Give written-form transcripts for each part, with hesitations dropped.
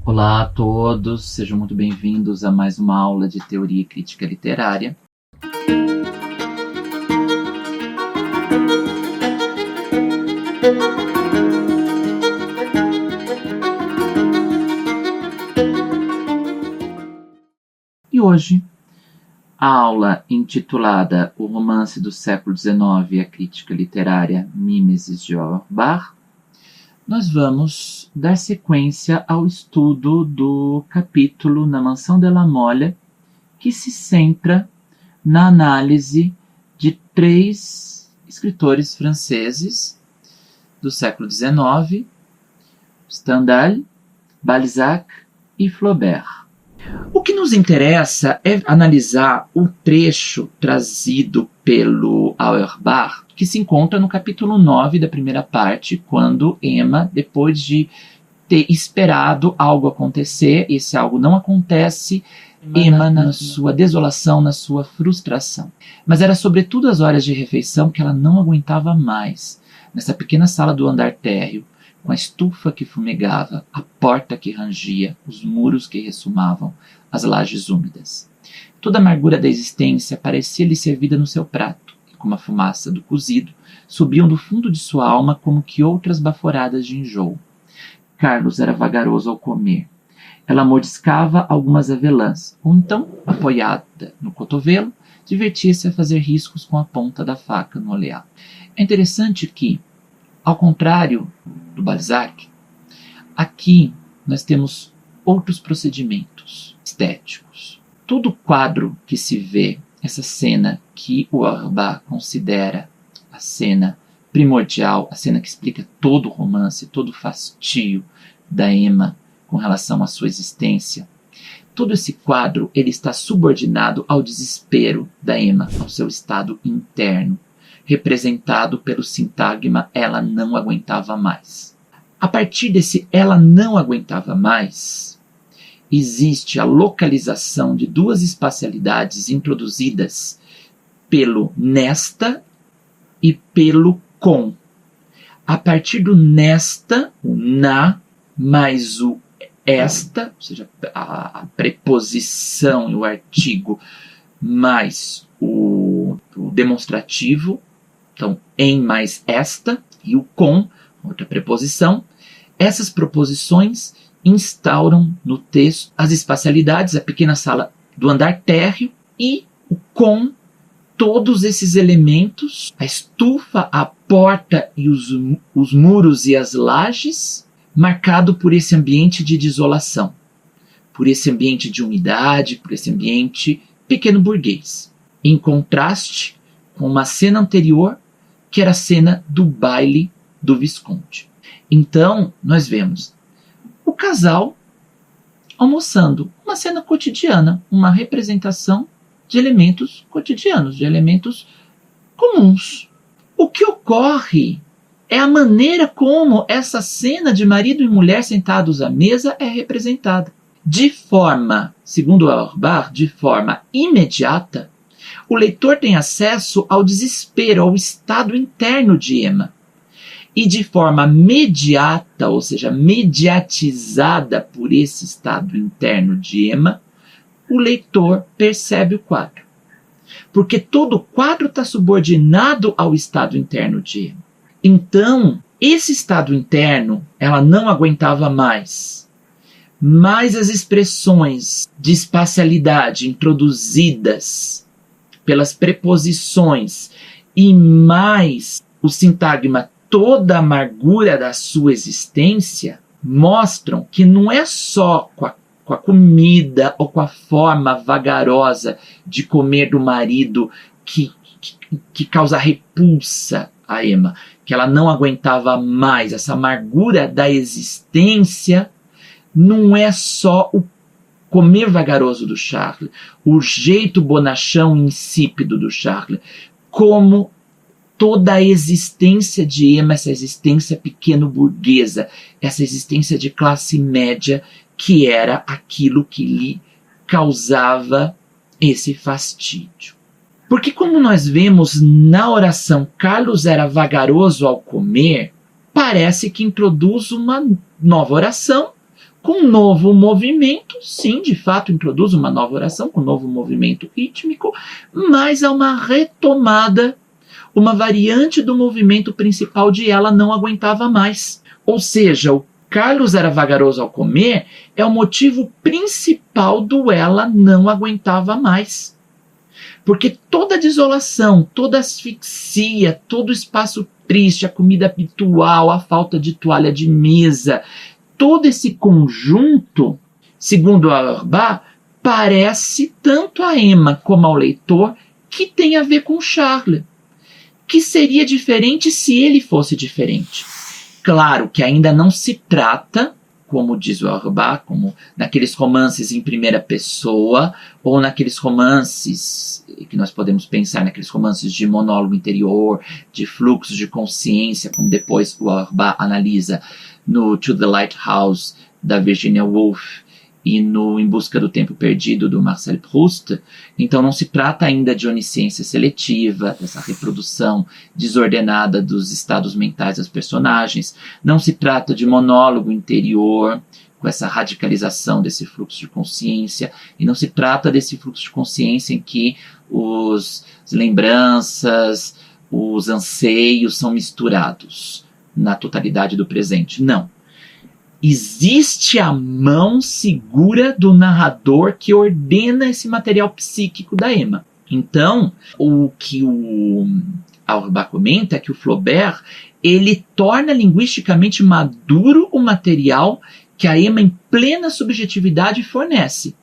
Olá a todos, sejam muito bem-vindos a mais uma aula de Teoria e Crítica Literária. E hoje, a aula intitulada O Romance do Século XIX e a Crítica Literária, Mimesis de Auerbach, nós vamos dar sequência ao estudo do capítulo Na Mansão de la Mole, que se centra na análise de 3 escritores franceses do século XIX, Stendhal, Balzac e Flaubert. O que nos interessa é analisar o trecho trazido pelo Auerbach, que se encontra no capítulo 9 da primeira parte, quando Emma, depois de ter esperado algo acontecer, esse algo não acontece, Emma na sua desolação, na sua frustração. Mas era sobretudo as horas de refeição que ela não aguentava mais, nessa pequena sala do andar térreo, com a estufa que fumegava, a porta que rangia, os muros que ressumavam, as lajes úmidas. Toda a amargura da existência parecia-lhe servida no seu prato, e como a fumaça do cozido, subiam do fundo de sua alma como que outras baforadas de enjoo. Carlos era vagaroso ao comer. Ela mordiscava algumas avelãs, ou então, apoiada no cotovelo, divertia-se a fazer riscos com a ponta da faca no oleado. É interessante que, ao contrário do Balzac, aqui nós temos outros procedimentos estéticos. Todo quadro que se vê, essa cena que o Auerbach considera a cena primordial, a cena que explica todo o romance, todo o fastio da Emma com relação à sua existência, todo esse quadro ele está subordinado ao desespero da Emma, ao seu estado interno, representado pelo sintagma ela não aguentava mais. A partir desse ela não aguentava mais, existe a localização de 2 espacialidades introduzidas pelo nesta e pelo com. A partir do nesta, o na mais o esta, ou seja, a preposição e o artigo mais o demonstrativo, então em mais esta, e o com, outra preposição, essas proposições instauram no texto as espacialidades, a pequena sala do andar térreo e o com, todos esses elementos, a estufa, a porta e os muros e as lajes, marcado por esse ambiente de desolação, por esse ambiente de umidade, por esse ambiente pequeno burguês, em contraste com uma cena anterior, que era a cena do baile do Visconde. Então, nós vemos o casal almoçando, uma cena cotidiana, uma representação de elementos cotidianos, de elementos comuns. O que ocorre é a maneira como essa cena de marido e mulher sentados à mesa é representada. De forma, segundo Auerbach, de forma imediata, o leitor tem acesso ao desespero, ao estado interno de Emma. E de forma mediata, ou seja, mediatizada por esse estado interno de Emma, o leitor percebe o quadro. Porque todo o quadro está subordinado ao estado interno de Emma. Então, esse estado interno, ela não aguentava mais. Mas as expressões de espacialidade introduzidas pelas preposições e mais o sintagma toda a amargura da sua existência mostram que não é só com a comida ou com a forma vagarosa de comer do marido que causa repulsa a Emma, que ela não aguentava mais. Essa amargura da existência não é só o comer vagaroso do Charles, o jeito bonachão insípido do Charles, como toda a existência de Emma, essa existência pequeno-burguesa, essa existência de classe média, que era aquilo que lhe causava esse fastídio. Porque como nós vemos na oração Carlos era vagaroso ao comer, parece que introduz uma nova oração, Com novo movimento, sim, de fato introduz uma nova oração, com novo movimento rítmico, mas há uma retomada, uma variante do movimento principal de ela não aguentava mais. Ou seja, o Carlos era vagaroso ao comer é o motivo principal do ela não aguentava mais. Porque toda a desolação, toda a asfixia, todo o espaço triste, a comida habitual, a falta de toalha de mesa, todo esse conjunto, segundo Auerbach, parece tanto a Emma como ao leitor que tem a ver com Charles, que seria diferente se ele fosse diferente. Claro que ainda não se trata, como diz o Auerbach, como naqueles romances em primeira pessoa, ou naqueles romances que nós podemos pensar, naqueles romances de monólogo interior, de fluxo de consciência, como depois o Auerbach analisa no To the Lighthouse, da Virginia Woolf, e no Em Busca do Tempo Perdido, do Marcel Proust. Então não se trata ainda de onisciência seletiva, dessa reprodução desordenada dos estados mentais das personagens. Não se trata de monólogo interior, com essa radicalização desse fluxo de consciência. E não se trata desse fluxo de consciência em que as lembranças, os anseios são misturados na totalidade do presente. Não. Existe a mão segura do narrador que ordena esse material psíquico da Emma. Então, o que o Auerbach comenta é que o Flaubert ele torna linguisticamente maduro o material que a Emma, em plena subjetividade, fornece.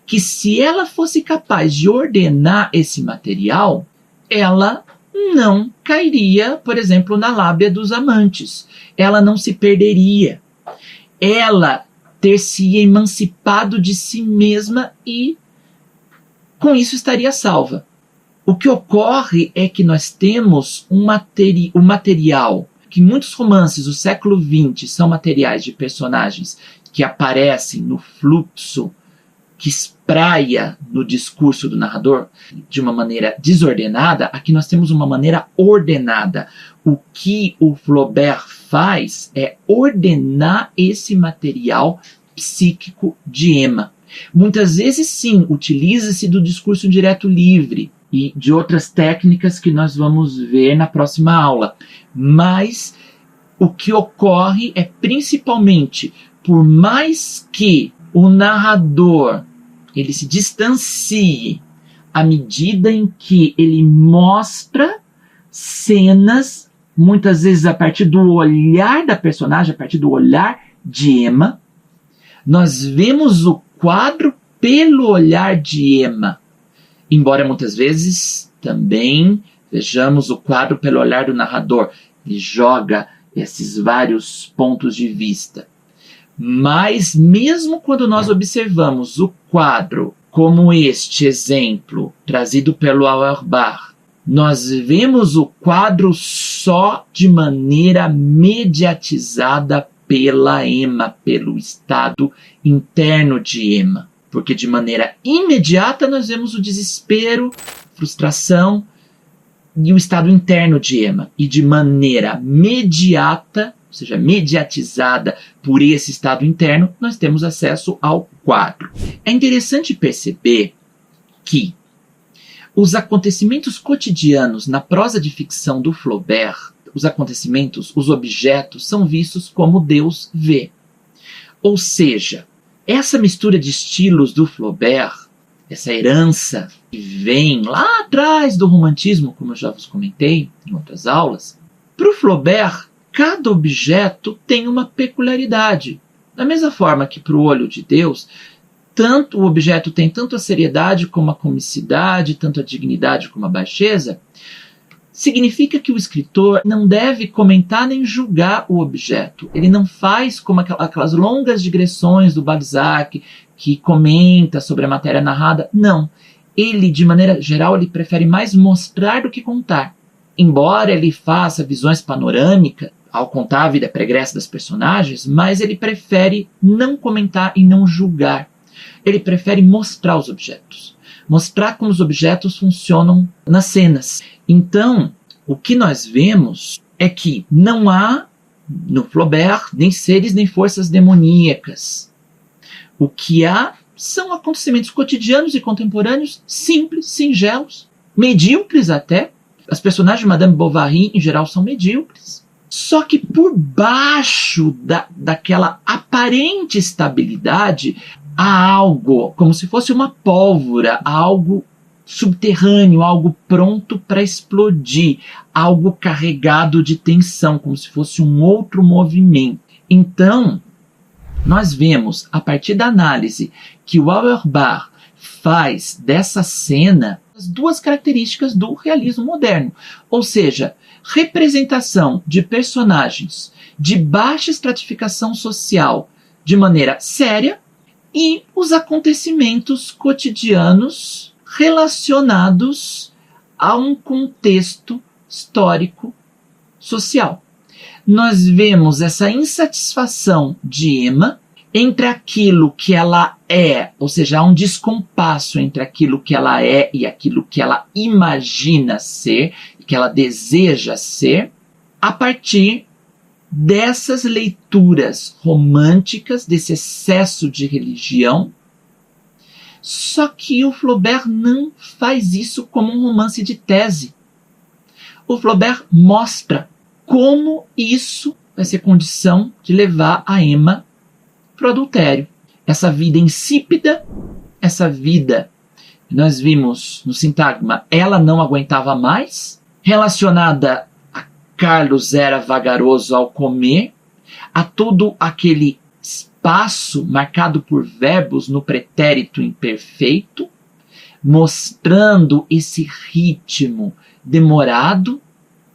Que se ela fosse capaz de ordenar esse material, ela não cairia, por exemplo, na lábia dos amantes. Ela não se perderia. Ela ter-se emancipado de si mesma e, com isso, estaria salva. O que ocorre é que nós temos um material, que muitos romances do século XX são materiais de personagens que aparecem no fluxo, que espraia no discurso do narrador de uma maneira desordenada. Aqui nós temos uma maneira ordenada. O que o Flaubert faz é ordenar esse material psíquico de Emma. Muitas vezes, sim, utiliza-se do discurso direto livre e de outras técnicas que nós vamos ver na próxima aula. Mas o que ocorre é principalmente, por mais que o narrador ele se distancie à medida em que ele mostra cenas, muitas vezes a partir do olhar da personagem, a partir do olhar de Emma, nós vemos o quadro pelo olhar de Emma, embora muitas vezes também vejamos o quadro pelo olhar do narrador. Ele joga esses vários pontos de vista. Mas mesmo quando nós observamos o quadro, como este exemplo trazido pelo Auerbach, nós vemos o quadro só de maneira mediatizada pela Emma, pelo estado interno de Emma. Porque de maneira imediata nós vemos o desespero, frustração e o estado interno de Emma. E de maneira mediata, ou seja, mediatizada por esse estado interno, nós temos acesso ao quadro. É interessante perceber que os acontecimentos cotidianos na prosa de ficção do Flaubert, os acontecimentos, os objetos, são vistos como Deus vê. Ou seja, essa mistura de estilos do Flaubert, essa herança que vem lá atrás do romantismo, como eu já vos comentei em outras aulas, para o Flaubert, cada objeto tem uma peculiaridade. Da mesma forma que para o olho de Deus, tanto o objeto tem tanto a seriedade como a comicidade, tanto a dignidade como a baixeza, significa que o escritor não deve comentar nem julgar o objeto. Ele não faz como aquelas longas digressões do Balzac, que comenta sobre a matéria narrada. Não. Ele, de maneira geral, ele prefere mais mostrar do que contar. Embora ele faça visões panorâmicas, ao contar a vida pregressa das personagens, mas ele prefere não comentar e não julgar. Ele prefere mostrar os objetos. Mostrar como os objetos funcionam nas cenas. Então, o que nós vemos é que não há no Flaubert, nem seres nem forças demoníacas. O que há são acontecimentos cotidianos e contemporâneos, simples, singelos, medíocres até. As personagens de Madame Bovary, em geral, são medíocres. Só que por baixo daquela aparente estabilidade, há algo, como se fosse uma pólvora, algo subterrâneo, algo pronto para explodir, algo carregado de tensão, como se fosse um outro movimento. Então, nós vemos, a partir da análise que o Auerbach faz dessa cena, as duas características do realismo moderno, ou seja, representação de personagens de baixa estratificação social de maneira séria e os acontecimentos cotidianos relacionados a um contexto histórico social. Nós vemos essa insatisfação de Emma entre aquilo que ela é, ou seja, há um descompasso entre aquilo que ela é e aquilo que ela imagina ser, que ela deseja ser, a partir dessas leituras românticas, desse excesso de religião. Só que o Flaubert não faz isso como um romance de tese. O Flaubert mostra como isso vai ser condição de levar a Emma para o adultério. Essa vida insípida, essa vida que nós vimos no sintagma, ela não aguentava mais, relacionada a Carlos era vagaroso ao comer, a todo aquele espaço marcado por verbos no pretérito imperfeito, mostrando esse ritmo demorado,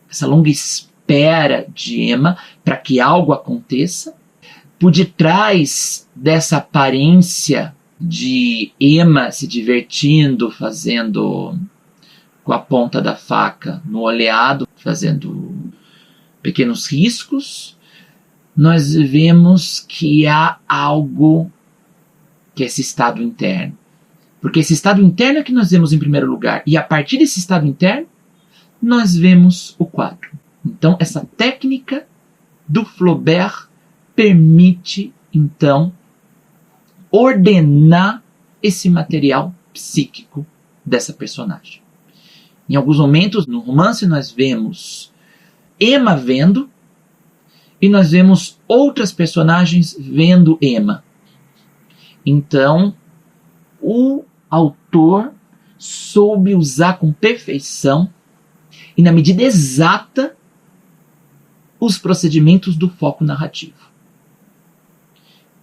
essa longa espera de Emma para que algo aconteça. Por detrás dessa aparência de Emma se divertindo, fazendo com a ponta da faca no oleado, fazendo pequenos riscos, nós vemos que há algo que é esse estado interno. Porque esse estado interno é que nós vemos em primeiro lugar. E a partir desse estado interno, nós vemos o quadro. Então, essa técnica do Flaubert permite, então, ordenar esse material psíquico dessa personagem. Em alguns momentos no romance nós vemos Emma vendo e nós vemos outras personagens vendo Emma. Então, o autor soube usar com perfeição e na medida exata os procedimentos do foco narrativo.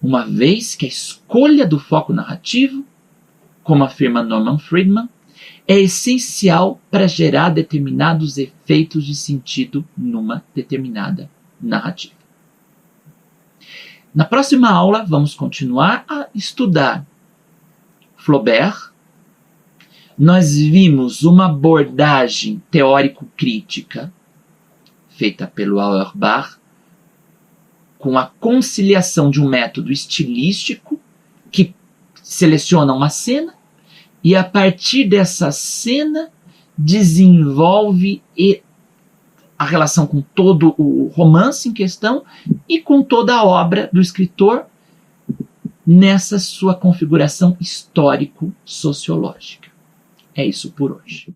Uma vez que a escolha do foco narrativo, como afirma Norman Friedman, é essencial para gerar determinados efeitos de sentido numa determinada narrativa. Na próxima aula, vamos continuar a estudar Flaubert. Nós vimos uma abordagem teórico-crítica feita pelo Auerbach com a conciliação de um método estilístico que seleciona uma cena e a partir dessa cena desenvolve a relação com todo o romance em questão e com toda a obra do escritor nessa sua configuração histórico-sociológica. É isso por hoje.